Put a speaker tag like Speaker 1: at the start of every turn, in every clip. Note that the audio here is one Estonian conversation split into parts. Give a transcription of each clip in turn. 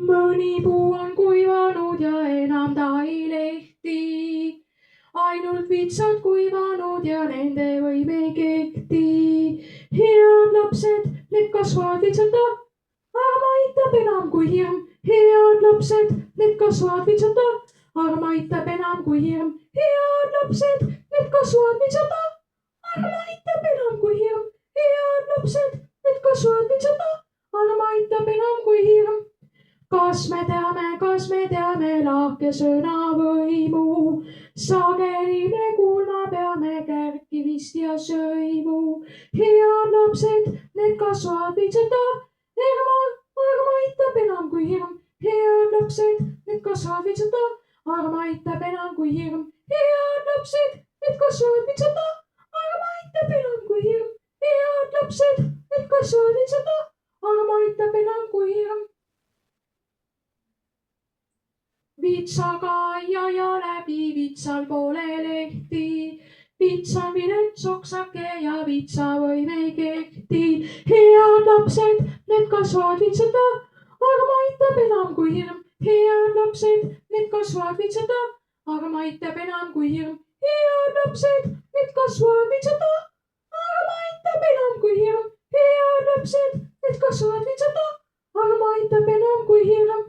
Speaker 1: Mõni puu on kuivanud ja enam ta ei lehti. Ainult vitsad kuivanud ja nende võim ei kehti. Head lapsed, need kasvavad vitsata, aga aitab enam kui hirm. Head lapsed, need kasvavad vitsata, aga aitab enam kui hirm. Head lapsed, need kasvavad vitsata, aga aitab enam kui hirm. Head lapsed, need kasvavad vitsata, aga aitab enam kui hirm. Kas me teame lahke sõna võimu? Sageli me kuulma peame kärkimist ja sõimu. Head lapsed, need kasvavad vitsata, aga aitab enam kui hirm. Head lapsed, need kasvavad vitsata, aga aitab enam kui hirm. Head lapsed, need kasvavad vitsata, aga aitab enam kui hirm. Head lapsed, need kasvavad vitsata, aga aitab enam kui hirm. Vitsaga ja läbi vitsal pole lehti. Vits on vilets oksake ja vitsa võim ei kehti. Head lapsed, need kasvavad vitsata, aga aitab enam kui hirm. Head lapsed, need kasvavad vitsata, aga aitab enam kui hirm. Head lapsed, need kasvavad vitsata, aga aitab enam kui hirm. Head lapsed, need kasvavad vitsata, aga aitab enam kui hirm.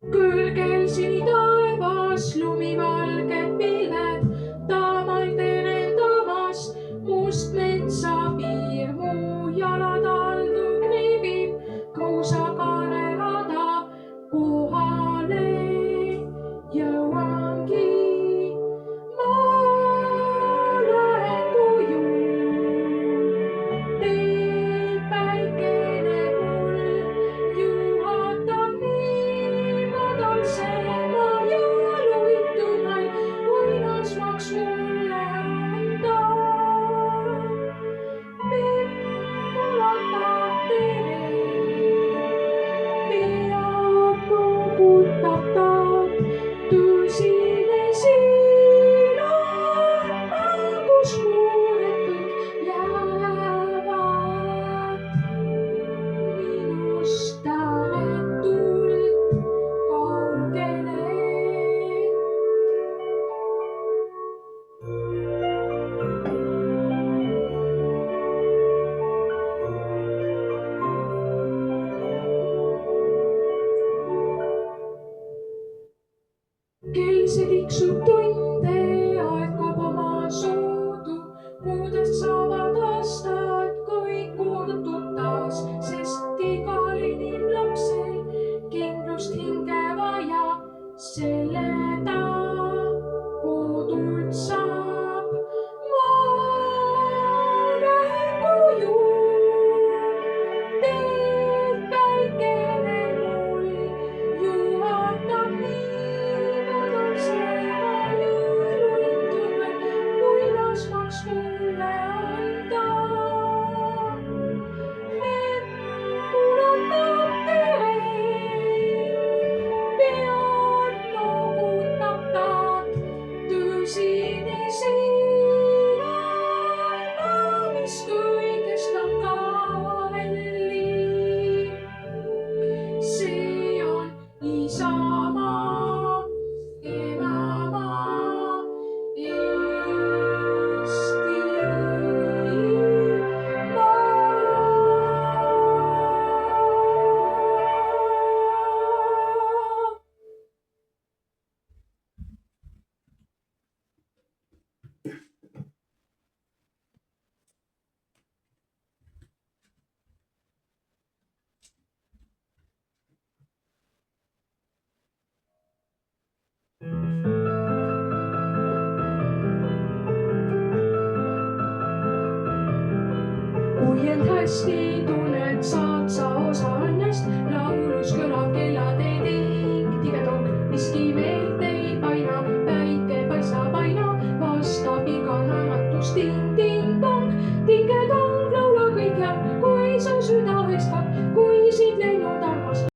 Speaker 1: Kõrgel sinitaevas lumivalged pilved, taamal terendamas must metsa piir. Mu jalad aldu kriibib kruusakaare rada, kohale jõuangi. Ma lähen koju, teeb päikene mul, juhatab nii madalsema ja luitunaid uinasmaks mulle anda. Ulatab tere, peab noogutab taat, tõsine siin on, kus muured kõik jäävad minust ääretult kaugele. Kell see tiksub tunde, aegub oma soodu, kuudest saavad aastad kõik kordub taas, sest igal inimlapsel kindlust hinge vaja, selle ta kodult saab. Ma lähen koju, teeb päikene mul, juhatab nii madalsema ja luitunaid uinasmaks mulle anda. Ulatab tere, pead noogutab taat, tõsine siin on, mis kõigest on kallim. See on isamaa, emamaa, kui end hästi tunned, saad sa osa õnnest. Laulus kõlab kellade ting, tige tok, miski meelt ei paina, päike paistab armusti.